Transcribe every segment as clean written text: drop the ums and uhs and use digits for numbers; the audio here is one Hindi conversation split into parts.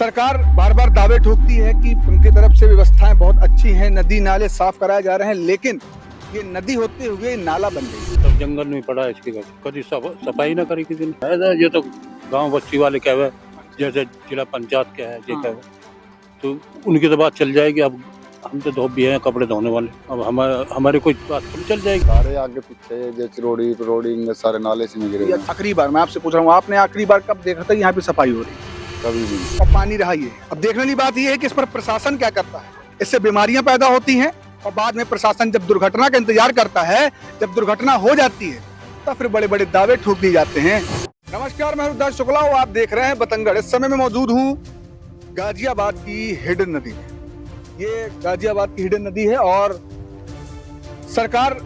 सरकार बार बार दावे ठोकती है कि उनकी तरफ से व्यवस्थाएं बहुत अच्छी हैं, नदी नाले साफ कराए जा रहे हैं, लेकिन ये नदी होते हुए नाला बन गई। सब जंगल में पड़ा है इसकी वजह कभी सफाई ना करी किसी ने। ऐसा ये तो गांव बस्ती वाले कह हुए, जैसे जिला पंचायत क्या है ये कह हुए, तो उनकी तो बात चल जाएगी। अब हम तो धो भी हैं कपड़े धोने वाले, अब हमारी कोई बात थोड़ी चल जाएगी। सारे आगे पीछे जैसे रोडिंग सारे नाले से में गिरे। आखिरी बार मैं आपसे पूछ रहा हूँ, आपने आखिरी बार कब देखा था यहाँ पे सफाई हो रही? कभी भी। और पानी रहा ये। अब देखने वाली बात ये है कि इस पर प्रशासन क्या करता है। इससे बीमारियां पैदा होती हैं और बाद में प्रशासन जब दुर्घटना का इंतजार करता है, जब दुर्घटना हो जाती है तब फिर बड़े बड़े दावे ठोक दिए जाते हैं। नमस्कार, मैं रुद्र शुक्ला और आप देख रहे हैं बतंगड़। इस समय मैं मौजूद हूँ गाजियाबाद की हिडन नदी में। ये गाजियाबाद की हिडन नदी है और सरकार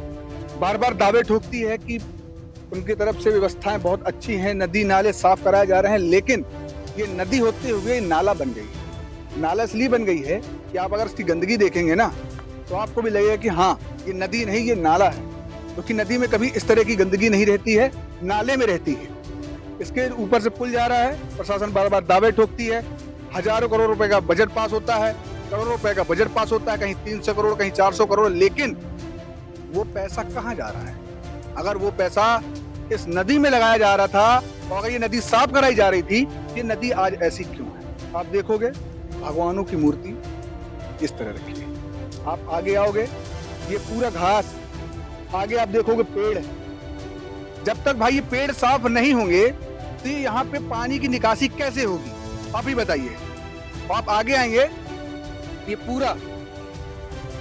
बार बार दावे ठोकती है कि उनकी तरफ से व्यवस्थाएं बहुत अच्छी हैं, नदी नाले साफ कराए जा रहे हैं, लेकिन ये नदी होते हुए नाला बन गई है। नाला इसलिए बन गई है कि आप अगर इसकी गंदगी देखेंगे ना तो आपको भी लगेगा कि हाँ ये नदी नहीं ये नाला है, क्योंकि नदी में कभी इस तरह की गंदगी नहीं रहती है, नाले में रहती है। इसके ऊपर से पुल जा रहा है, प्रशासन बार बार दावे ठोकती है। हजारों करोड़ रुपए का बजट पास होता है, करोड़ों रुपए का बजट पास होता है, कहीं 300 करोड़ कहीं 400 करोड़, लेकिन वो पैसा कहाँ जा रहा है? अगर वो पैसा इस नदी में लगाया जा रहा था और अगर ये नदी साफ कराई जा रही थी, ये नदी आज ऐसी क्यों है? आप देखोगे भगवानों की मूर्ति इस तरह रखी है, आप आगे आओगे ये पूरा घास, आगे आप देखोगे पेड़। जब तक भाई ये पेड़ साफ नहीं होंगे तो ये यहाँ पे पानी की निकासी कैसे होगी? आप ही बताइए। आप आगे आएंगे ये पूरा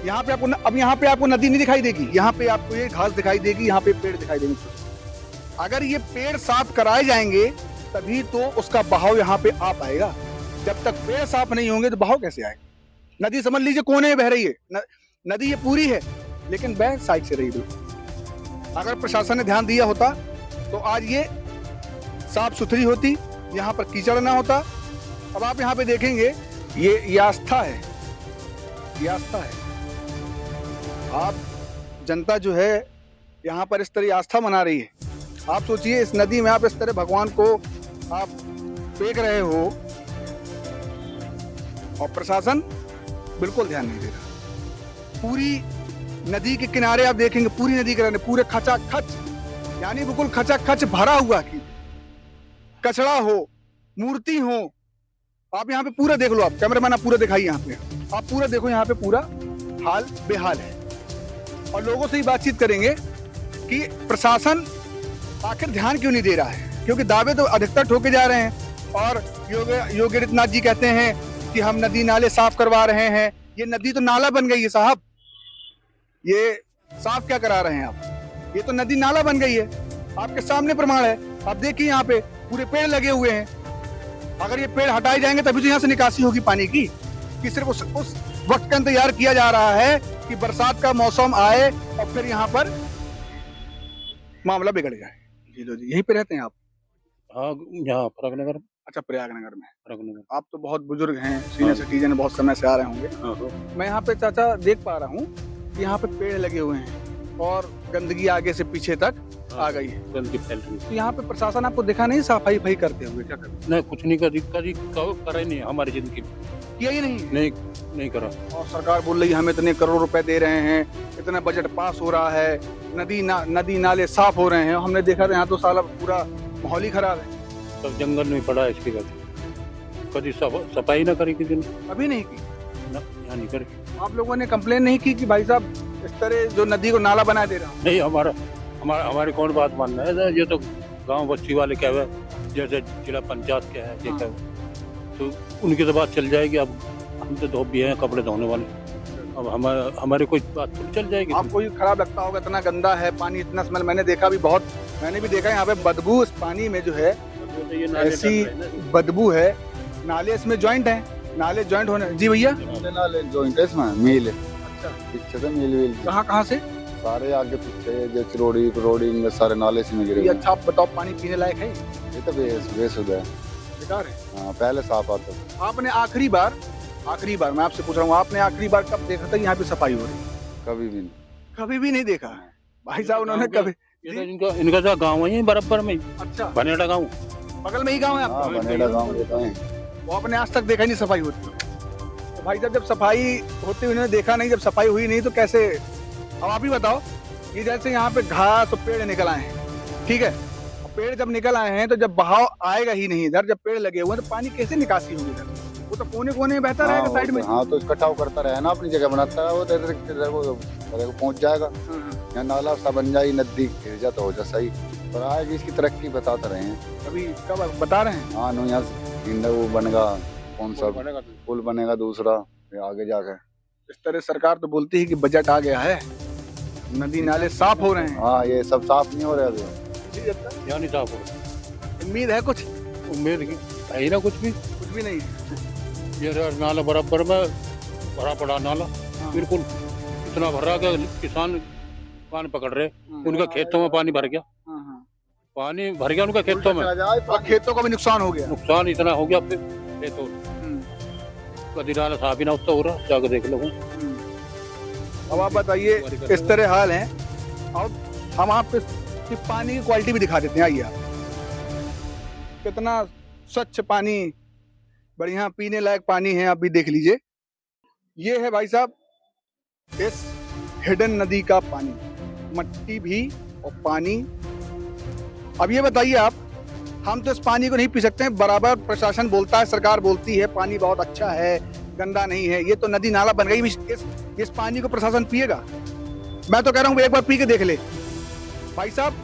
यहाँ पे आपको अब यहाँ पे आपको नदी नहीं दिखाई देगी, यहाँ पे आपको ये घास दिखाई देगी, यहाँ पे पेड़ दिखाई देंगे। अगर ये पेड़ साफ कराए जाएंगे तभी तो उसका बहाव यहाँ पे आ पाएगा। जब तक पेड़ साफ नहीं होंगे तो बहाव कैसे आएगा? नदी समझ लीजिए कोने में बह रही है, नदी ये पूरी है लेकिन बह साइड से रही बिल्कुल। अगर प्रशासन ने ध्यान दिया होता तो आज ये साफ सुथरी होती, यहाँ पर कीचड़ ना होता। अब आप यहाँ पे देखेंगे ये आस्था है, ये आस्था है। आप जनता जो है यहाँ पर इस तरह आस्था मना रही है। आप सोचिए इस नदी में आप इस तरह भगवान को आप फेंक रहे हो और प्रशासन बिल्कुल ध्यान नहीं दे रहा। पूरी नदी के किनारे आप देखेंगे, पूरी नदी के किनारे पूरे खचाखच, यानी बिल्कुल खचाखच भरा हुआ कि कचरा हो, मूर्ति हो। आप यहाँ पे पूरा देख लो, आप कैमरामैन आप पूरा दिखाइए, यहाँ पे आप पूरा देखो, यहाँ पे पूरा हाल बेहाल है। और लोगों से ही बातचीत करेंगे कि प्रशासन आखिर ध्यान क्यों नहीं दे रहा है, क्योंकि दावे तो अधिकतर ठोके जा रहे हैं। और योगी आदित्यनाथ जी कहते हैं कि हम नदी नाले साफ करवा रहे हैं। ये नदी तो नाला बन गई है साहब, ये साफ क्या करा रहे हैं आप? ये तो नदी नाला बन गई है, आपके सामने प्रमाण है। आप देखिए यहाँ पे पूरे पेड़ लगे हुए हैं। अगर ये पेड़ हटाए जाएंगे तभी तो यहाँ से निकासी होगी पानी की, कि सिर्फ उस वक्त का इंतजार किया जा रहा है कि बरसात का मौसम आए और फिर यहाँ पर मामला बिगड़ जाए। जी लो जी, यहीं पे रहते हैं आप? हाँ, यहाँ प्रयागनगर। अच्छा, प्रयागनगर में। प्रयागनगर। आप तो बहुत बुजुर्ग हैं, सीनियर सिटीजन है, बहुत समय से आ रहे होंगे। मैं यहाँ पे चाचा देख पा रहा हूँ कि यहाँ पे पेड़ लगे हुए हैं और गंदगी आगे से पीछे तक आ गई है, गंदगी फैल रही है। तो यहाँ पे प्रशासन आपको देखा नहीं सफाई भाई करते हुए? क्या करते? नहीं, कुछ नहीं करी करा ही नहीं हमारी जिंदगी में, किया ही नहीं। नहीं करा। और सरकार बोल रही है हम इतने करोड़ रुपए दे रहे हैं, इतना बजट पास हो रहा है, नदी नाले साफ हो रहे हैं। हमने देखा यहाँ तो साला पूरा माहौल ही खराब है। सब जंगल में पड़ा है इसकी वजह कभी सफाई ना करी किसी ने। अभी नहीं की ना, यहाँ नहीं करी। आप लोगों ने कंप्लेन नहीं की कि भाई साहब इस तरह जो नदी को नाला बना दे रहा हूँ? नहीं, हमारी कौन बात मानना है? ये तो गांव बस्ती वाले कह हुए, जैसे जिला पंचायत क्या है ये कह हुए, तो उनकी तो बात चल जाएगी। अब हम तो धो भी हैं कपड़े धोने वाले, अब हमारी कोई बात थोड़ी चल जाएगी। आपको ये खराब लगता होगा, इतना गंदा है पानी, इतना स्मेल। मैंने देखा भी बहुत, मैंने भी देखा यहाँ पे बदबू इस पानी में जो है, ऐसी बदबू है। नाले इसमें जॉइंट है, नाले जॉइंट होने। जी भैया, नाले जॉइंट है इसमें, मील है। अच्छा, पीछे से मील कहाँ से? सारे आगे पीछे जैसे रोडिंग सारे नाले से में गिरे। ये अच्छा, आप बताओ पानी पीने लायक है? ये तो बेसुदा है, बेकार है। हाँ, पहले साफ आता था। आपने आखिरी बार मैं आपसे पूछ रहा हूँ, आपने आखिरी बार कब देखा था यहाँ पे सफाई हो रही? कभी भी नहीं। कभी भी नहीं देखा भाई साहब? उन्होंने कभी? इनका जो गाँव है बराबर में। अच्छा, भनेड़ा गाँव बगल में ही गाँव है आपका? भनेड़ा गाँव वो आपने आज तक देखा नहीं सफाई होती। तो भाई साहब जब सफाई होती हुई उन्होंने देखा नहीं, जब सफाई हुई नहीं तो कैसे, अब आप ही बताओ। ये जैसे यहाँ पे घास और पेड़ निकल आए हैं, ठीक है, और पेड़ जब निकल आए हैं तो जब बहाव आएगा ही नहीं इधर, जब पेड़ लगे हुए हैं तो पानी कैसे निकासी होगी इधर? वो तो कोने कोने में बहता रहेगा साइड में। हाँ तो कटाव करता रहे ना, अपनी जगह बनाता है, वो इधर को पहुंच जाएगा। यहाँ नाला सा बन जाए, नदी गिर जा तो हो जा सही, पर आएगी इसकी तरक्की बताते रहे हैं। अभी कब बता रहे हैं? हाँ नो, यहाँ वो बनेगा, कौन सा पुल बनेगा दूसरा फिर आगे जाकर। इस तरह सरकार तो बोलती है कि बजट आ गया है, नदी नाले साफ हो रहे हैं। हाँ ये सब साफ नहीं हो रहा अभी, यहाँ नहीं साफ हो रहा। उम्मीद है कुछ? उम्मीद की है ही ना, कुछ भी नहीं है। ये नाला बराबर में भरा पड़ा नाला, बिल्कुल इतना भरा कि किसान पानी पकड़ रहे, उनका खेतों में पानी भर गया, पानी भर गया उनका खेतों में, और खेतों का भी नुकसान हो गया। नुकसान इतना हो गया फिर खेतों, कभी नाला साफ ही ना उसका हो रहा, जाकर देख लो। अब आप बताइए, इस तरह हाल है। अब हम आपको पानी की क्वालिटी भी दिखा देते हैं, आइए आप। कितना स्वच्छ पानी, बढ़िया पीने लायक पानी है, आप भी देख लीजिए। ये है भाई साहब इस हिडन नदी का पानी, मट्टी भी और पानी। अब ये बताइए आप, हम तो इस पानी को नहीं पी सकते हैं। बराबर प्रशासन बोलता है, सरकार बोलती है पानी बहुत अच्छा है, गंदा नहीं है। ये तो नदी नाला बन गई, इस पानी को प्रशासन पिएगा? मैं तो कह रहा हूँ एक बार पी के देख ले भाई साहब।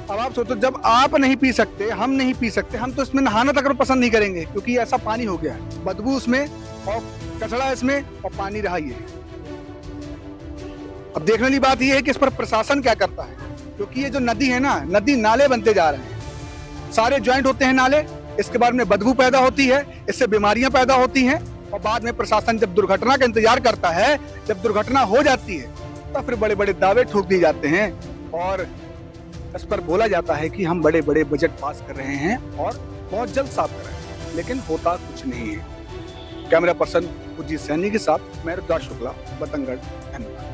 अब आप सोचो, जब आप नहीं पी सकते, हम नहीं पी सकते, हम तो इसमें नहाना तक पसंद नहीं करेंगे, क्योंकि ऐसा पानी हो गया है, बदबू उसमें और कचरा इसमें और पानी रहा ये। अब देखने वाली बात ये है कि इस पर प्रशासन क्या करता है, क्योंकि ये जो नदी है ना, नदी नाले बनते जा रहे हैं, सारे ज्वाइंट होते हैं नाले, इसके बाद में बदबू पैदा होती है, इससे बीमारियां पैदा होती हैं, और बाद में प्रशासन जब दुर्घटना का इंतजार करता है, जब दुर्घटना हो जाती है, तो फिर बड़े बड़े दावे ठोक दिए जाते हैं और इस पर बोला जाता है कि हम बड़े बड़े बजट पास कर रहे हैं और बहुत जल्द साफ कर रहे हैं, लेकिन होता कुछ नहीं है। कैमरा पर्सन कुलजीत सैनी के साथ मैं रुद्राक्ष शुक्ला, बतंगड़, धन्यवाद।